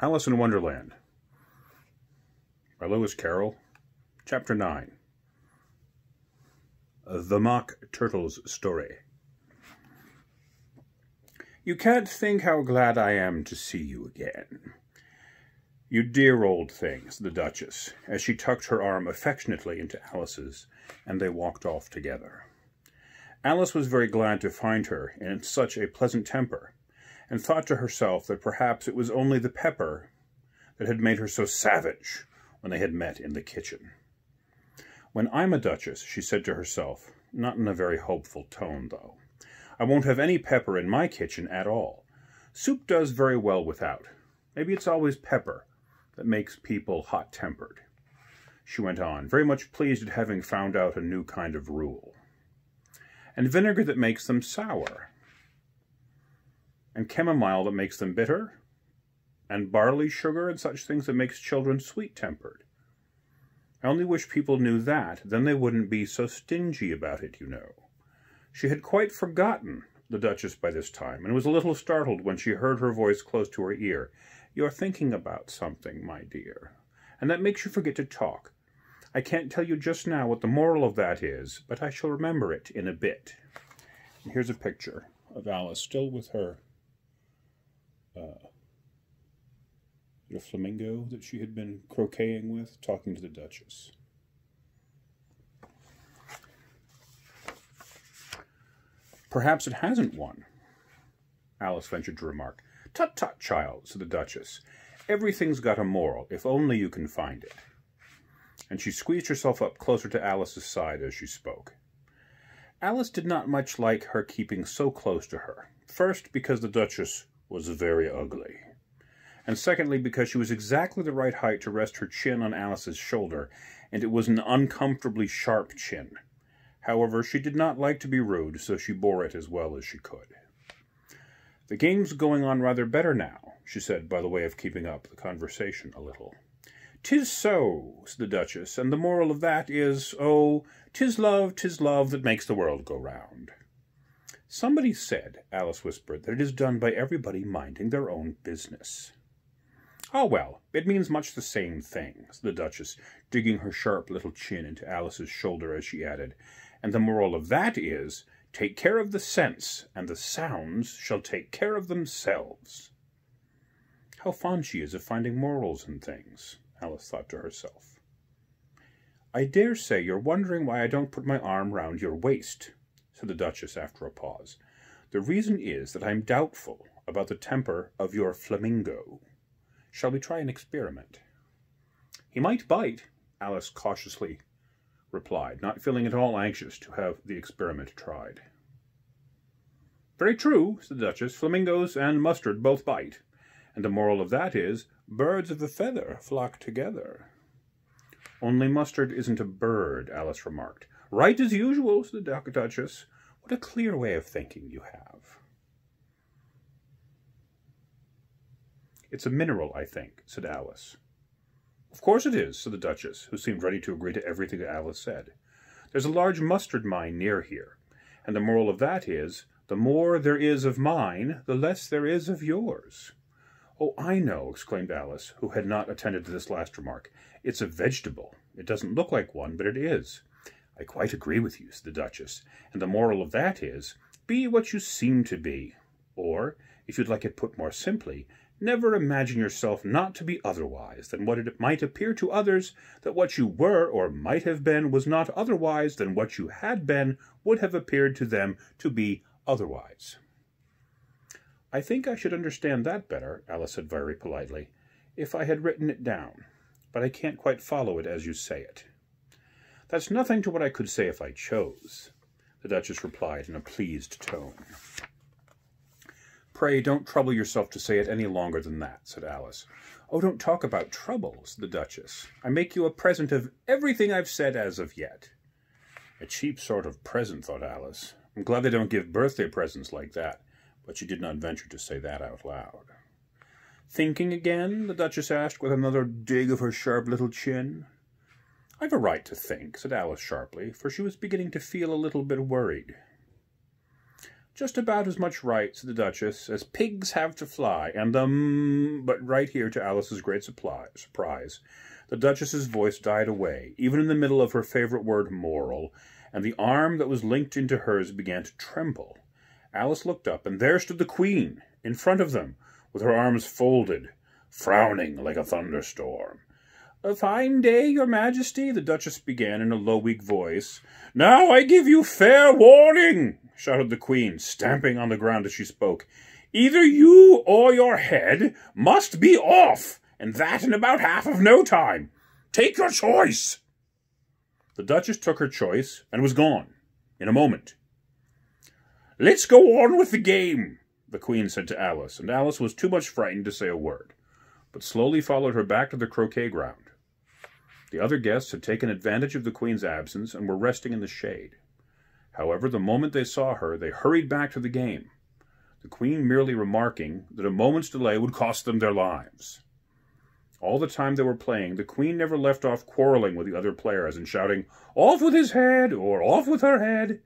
Alice in Wonderland by Lewis Carroll, Chapter 9. The Mock Turtle's Story. You can't think how glad I am to see you again. You dear old thing, said the Duchess, as she tucked her arm affectionately into Alice's, and they walked off together. Alice was very glad to find her in such a pleasant temper, and thought to herself that perhaps it was only the pepper that had made her so savage when they had met in the kitchen. When I'm a duchess, she said to herself, not in a very hopeful tone, though, I won't have any pepper in my kitchen at all. Soup does very well without. Maybe it's always pepper that makes people hot-tempered. She went on, very much pleased at having found out a new kind of rule. And vinegar that makes them sour. And chamomile that makes them bitter, and barley sugar and such things that makes children sweet-tempered. I only wish people knew that, then they wouldn't be so stingy about it, you know. She had quite forgotten the Duchess by this time, and was a little startled when she heard her voice close to her ear. You're thinking about something, my dear, and that makes you forget to talk. I can't tell you just now what the moral of that is, but I shall remember it in a bit. And here's a picture of Alice, still with her the flamingo that she had been croqueting with, talking to the Duchess. Perhaps it hasn't won, Alice ventured to remark. Tut, tut, child, said the Duchess. Everything's got a moral, if only you can find it. And she squeezed herself up closer to Alice's side as she spoke. Alice did not much like her keeping so close to her. First, because the Duchess was very ugly. And secondly, because she was exactly the right height to rest her chin on Alice's shoulder, and it was an uncomfortably sharp chin. However, she did not like to be rude, so she bore it as well as she could. The game's going on rather better now, she said, by the way of keeping up the conversation a little. 'Tis so, said the Duchess, and the moral of that is, oh, 'tis love that makes the world go round. Somebody said, Alice whispered, that it is done by everybody minding their own business. Oh, well, it means much the same thing, said the Duchess, digging her sharp little chin into Alice's shoulder as she added, and the moral of that is, take care of the sense, and the sounds shall take care of themselves. How fond she is of finding morals in things, Alice thought to herself. I dare say you're wondering why I don't put my arm round your waist, said the Duchess after a pause. The reason is that I'm doubtful about the temper of your flamingo. Shall we try an experiment? He might bite, Alice cautiously replied, not feeling at all anxious to have the experiment tried. Very true, said the Duchess. Flamingos and mustard both bite, and the moral of that is, birds of a feather flock together. Only mustard isn't a bird, Alice remarked. Right as usual, said the Duchess. What a clear way of thinking you have. It's a mineral, I think, said Alice. Of course it is, said the Duchess, who seemed ready to agree to everything that Alice said. There's a large mustard mine near here, and the moral of that is, the more there is of mine, the less there is of yours. Oh, I know, exclaimed Alice, who had not attended to this last remark. It's a vegetable. It doesn't look like one, but it is. I quite agree with you, said the Duchess, and the moral of that is, be what you seem to be. Or, if you'd like it put more simply, never imagine yourself not to be otherwise than what it might appear to others that what you were or might have been was not otherwise than what you had been would have appeared to them to be otherwise. I think I should understand that better, Alice said very politely, if I had written it down, but I can't quite follow it as you say it. That's nothing to what I could say if I chose, the Duchess replied in a pleased tone. Pray don't trouble yourself to say it any longer than that, said Alice. Oh, don't talk about trouble, said the Duchess. I make you a present of everything I've said as of yet. A cheap sort of present, thought Alice. I'm glad they don't give birthday presents like that, but she did not venture to say that out loud. Thinking again? The Duchess asked with another dig of her sharp little chin. I've a right to think, said Alice sharply, for she was beginning to feel a little bit worried. Just about as much right, said the Duchess, as pigs have to fly, and but right here, to Alice's great surprise, the Duchess's voice died away, even in the middle of her favourite word, moral, and the arm that was linked into hers began to tremble. Alice looked up, and there stood the Queen, in front of them, with her arms folded, frowning like a thunderstorm. "A fine day, your Majesty," the Duchess began in a low, weak voice. "Now I give you fair warning," shouted the Queen, stamping on the ground as she spoke. "Either you or your head must be off, and that in about half of no time. Take your choice." The Duchess took her choice and was gone in a moment. "Let's go on with the game," the Queen said to Alice, and Alice was too much frightened to say a word, but slowly followed her back to the croquet ground. The other guests had taken advantage of the Queen's absence and were resting in the shade. However, the moment they saw her, they hurried back to the game, the Queen merely remarking that a moment's delay would cost them their lives. All the time they were playing, the Queen never left off quarreling with the other players and shouting, "Off with his head," or "Off with her head."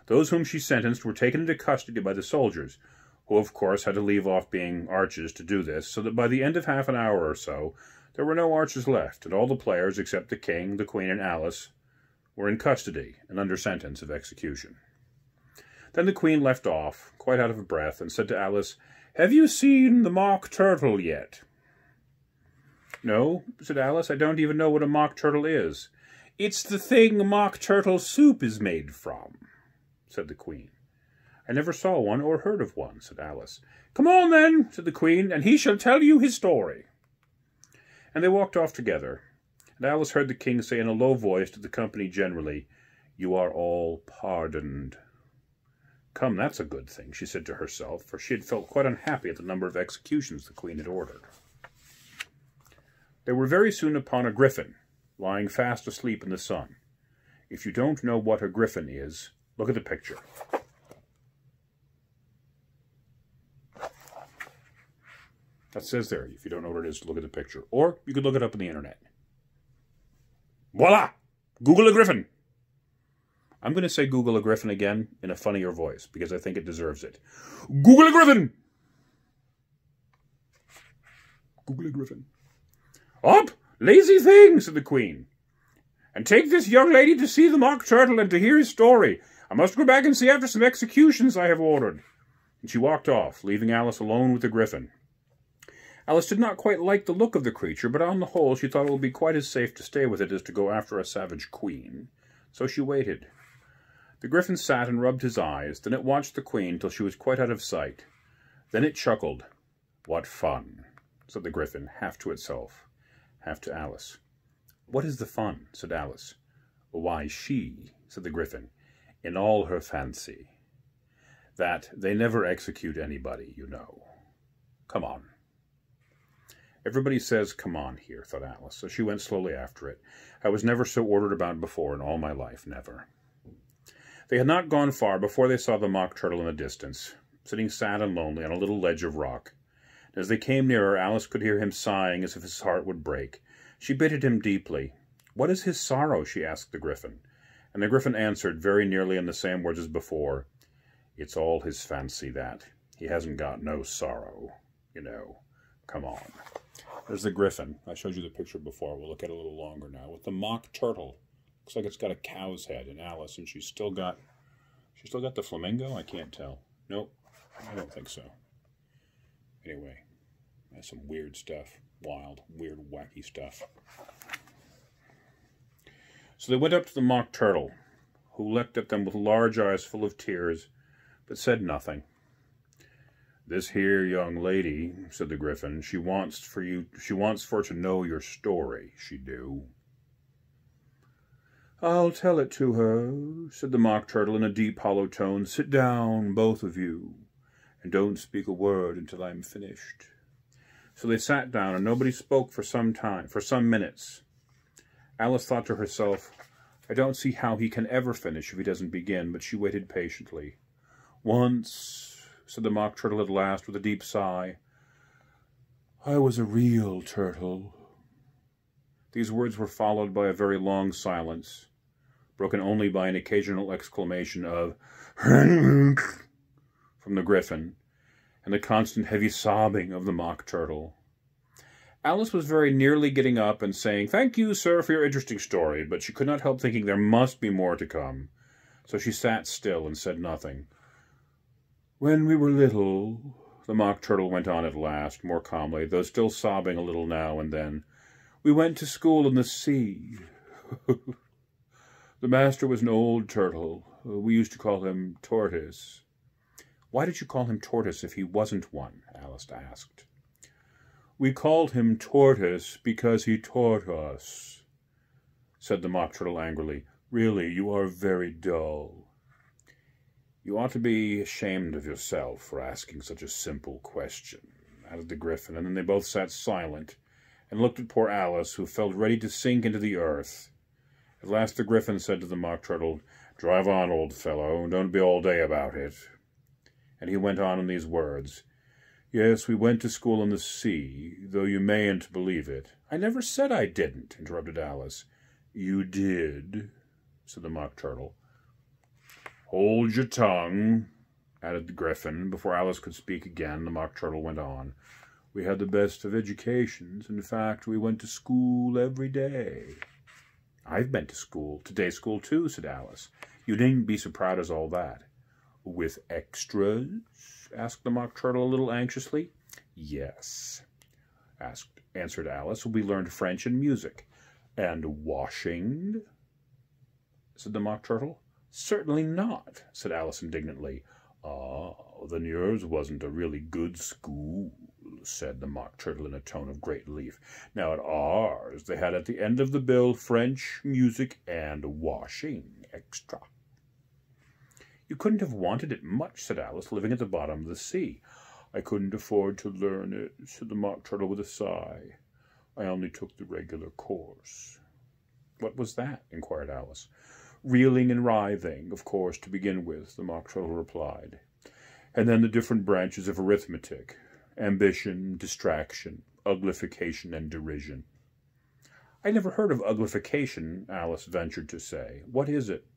Those whom she sentenced were taken into custody by the soldiers, who of course had to leave off being archers to do this, so that by the end of half an hour or so, there were no archers left, and all the players, except the King, the Queen, and Alice, were in custody and under sentence of execution. Then the Queen left off, quite out of breath, and said to Alice, "Have you seen the mock turtle yet?" "No," said Alice, "I don't even know what a mock turtle is." "It's the thing mock turtle soup is made from," said the Queen. "I never saw one or heard of one," said Alice. "Come on, then," said the Queen, "and he shall tell you his story." And they walked off together, and Alice heard the King say in a low voice to the company generally, "You are all pardoned." "Come, that's a good thing," she said to herself, for she had felt quite unhappy at the number of executions the Queen had ordered. They were very soon upon a griffin, lying fast asleep in the sun. If you don't know what a griffin is, look at the picture. That says there, if you don't know what it is, look at the picture. Or you could look it up on the internet. Voila! Google a griffin! I'm going to say Google a griffin again in a funnier voice, because I think it deserves it. Google a griffin! Google a griffin. "Up! Lazy thing," said the Queen. "And take this young lady to see the mock turtle and to hear his story. I must go back and see after some executions I have ordered." And she walked off, leaving Alice alone with the griffin. Alice did not quite like the look of the creature, but on the whole she thought it would be quite as safe to stay with it as to go after a savage queen. So she waited. The griffin sat and rubbed his eyes, then it watched the Queen till she was quite out of sight. Then it chuckled. "What fun," said the griffin, half to itself, half to Alice. "What is the fun?" said Alice. "Why, she," said the griffin, "in all her fancy. That they never execute anybody, you know. Come on." Everybody says, "Come on," here, thought Alice, so she went slowly after it. I was never so ordered about before in all my life, never. They had not gone far before they saw the mock turtle in the distance, sitting sad and lonely on a little ledge of rock. As they came nearer, Alice could hear him sighing as if his heart would break. She pitied him deeply. "What is his sorrow?" she asked the griffin. And the griffin answered, very nearly in the same words as before, "It's all his fancy, that. He hasn't got no sorrow, you know. Come on." There's the griffin. I showed you the picture before. We'll look at it a little longer now. With the mock turtle. Looks like it's got a cow's head in Alice, and she's still got the flamingo? I can't tell. Nope, I don't think so. Anyway, that's some weird stuff. Wild, weird, wacky stuff. So they went up to the mock turtle, who looked at them with large eyes full of tears, but said nothing. "This here young lady," said the griffin, she wants for to know your story, she do." "I'll tell it to her," said the mock turtle in a deep, hollow tone. "Sit down, both of you, and don't speak a word until I'm finished." So they sat down, and nobody spoke for some time, for some minutes. Alice thought to herself, "I don't see how he can ever finish if he doesn't begin," but she waited patiently. "Once," said the mock turtle at last, with a deep sigh, "I was a real turtle." These words were followed by a very long silence, broken only by an occasional exclamation of from the Gryphon, and the constant heavy sobbing of the Mock Turtle. Alice was very nearly getting up and saying, "Thank you, sir, for your interesting story," but she could not help thinking there must be more to come. So she sat still and said nothing. "When we were little," the Mock Turtle went on at last, more calmly, though still sobbing a little now and then, "we went to school in the sea. The master was an old turtle. We used to call him Tortoise." "Why did you call him Tortoise if he wasn't one?" Alice asked. "We called him Tortoise because he taught us," said the Mock Turtle angrily. "Really, you are very dull." "You ought to be ashamed of yourself for asking such a simple question," added the Gryphon, and then they both sat silent and looked at poor Alice, who felt ready to sink into the earth. At last the Gryphon said to the Mock Turtle, "Drive on, old fellow, don't be all day about it." And he went on in these words, "Yes, we went to school in the sea, though you mayn't believe it." "I never said I didn't," interrupted Alice. "You did," said the Mock Turtle. "Hold your tongue," added the Gryphon. Before Alice could speak again, the Mock Turtle went on. "We had the best of educations. In fact, we went to school every day." "I've been to school, to-day school too," said Alice. "You needn't be so proud as all that." "With extras?" asked the Mock Turtle a little anxiously. "Yes," answered Alice. "We learned French and music." "And washing?" said the Mock Turtle. "Certainly not," said Alice indignantly. "Ah, then yours wasn't a really good school," said the Mock Turtle in a tone of great relief. "Now at ours they had at the end of the bill French, music, and washing extra." "You couldn't have wanted it much," said Alice, "living at the bottom of the sea." "I couldn't afford to learn it," said the Mock Turtle with a sigh. "I only took the regular course." "What was that?" inquired Alice. "Reeling and writhing, of course, to begin with," the Mock Turtle replied. "And then the different branches of arithmetic: ambition, distraction, uglification, and derision." "I never heard of uglification," Alice ventured to say. "What is it?"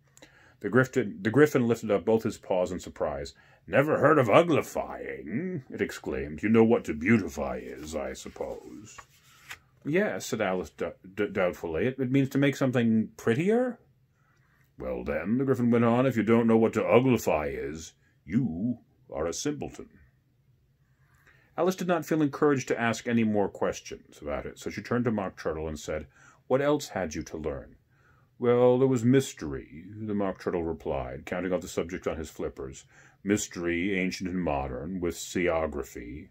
The Gryphon lifted up both his paws in surprise. "Never heard of uglifying?" it exclaimed. "You know what to beautify is, I suppose." "Yes," said Alice doubtfully. "It means to make something prettier?" "Well then," the Gryphon went on, "if you don't know what to uglify is, you are a simpleton." Alice did not feel encouraged to ask any more questions about it, so she turned to Mock Turtle and said, "What else had you to learn?" "Well, there was mystery," the Mock Turtle replied, counting off the subjects on his flippers. "Mystery, ancient and modern, with seaography.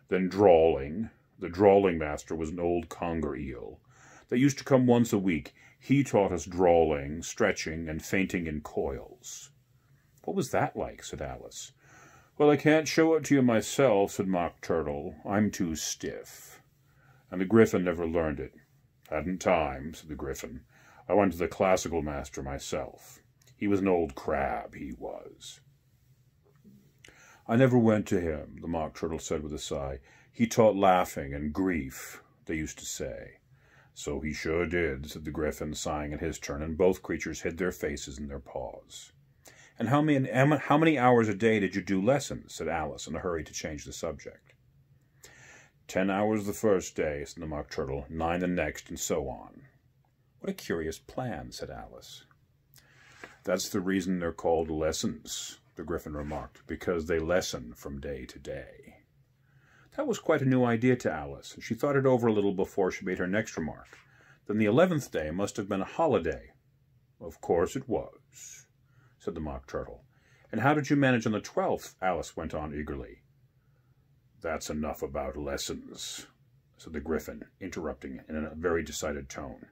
Then drawling. The drawling master was an old conger eel. They used to come once a week. He taught us drawling, stretching, and fainting in coils." "What was that like?" said Alice. "Well, I can't show it to you myself," said Mock Turtle. "I'm too stiff. And the Gryphon never learned it." "Hadn't time," said the Gryphon. "I went to the classical master myself. He was an old crab, he was." "I never went to him," the Mock Turtle said with a sigh. "He taught laughing and grief, they used to say." "So he sure did," said the Gryphon, sighing in his turn, and both creatures hid their faces in their paws. "And how many hours a day did you do lessons?" said Alice, in a hurry to change the subject. 10 hours the first day," said the Mock Turtle, 9 the next, and so on. "What a curious plan," said Alice. "That's the reason they're called lessons," the Gryphon remarked, "because they lessen from day to day." That was quite a new idea to Alice, and she thought it over a little before she made her next remark. "Then the 11th day must have been a holiday." "Of course it was," said the Mock Turtle. "And how did you manage on the 12th?" Alice went on eagerly. "That's enough about lessons," said the Gryphon, interrupting in a very decided tone.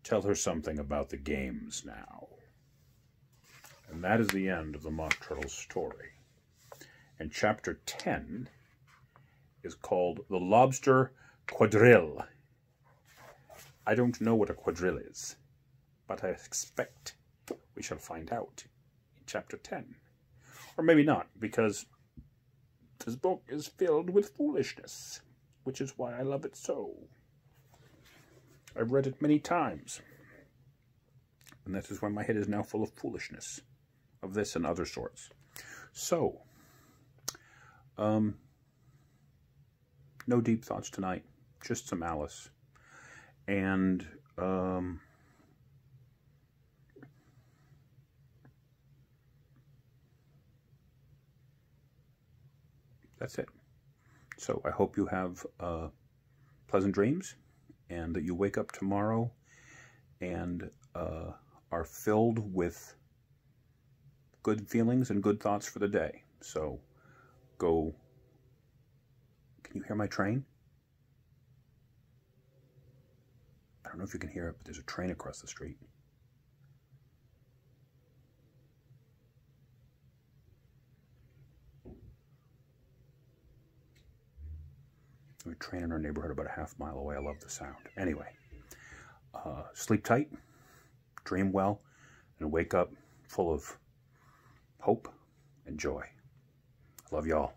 "Tell her something about the games now." And that is the end of the Mock Turtle's story. And chapter 10 is called The Lobster Quadrille. I don't know what a quadrille is, but I expect we shall find out in chapter 10. Or maybe not, because this book is filled with foolishness, which is why I love it so. I've read it many times, and that is why my head is now full of foolishness, of this and other sorts. So, No deep thoughts tonight, just some Alice. And that's it. So I hope you have pleasant dreams, and that you wake up tomorrow and are filled with good feelings and good thoughts for the day. So go. Can you hear my train? I don't know if you can hear it, but there's a train across the street. There's a train in our neighborhood about a half mile away. I love the sound. Anyway, sleep tight, dream well, and wake up full of hope and joy. I love y'all.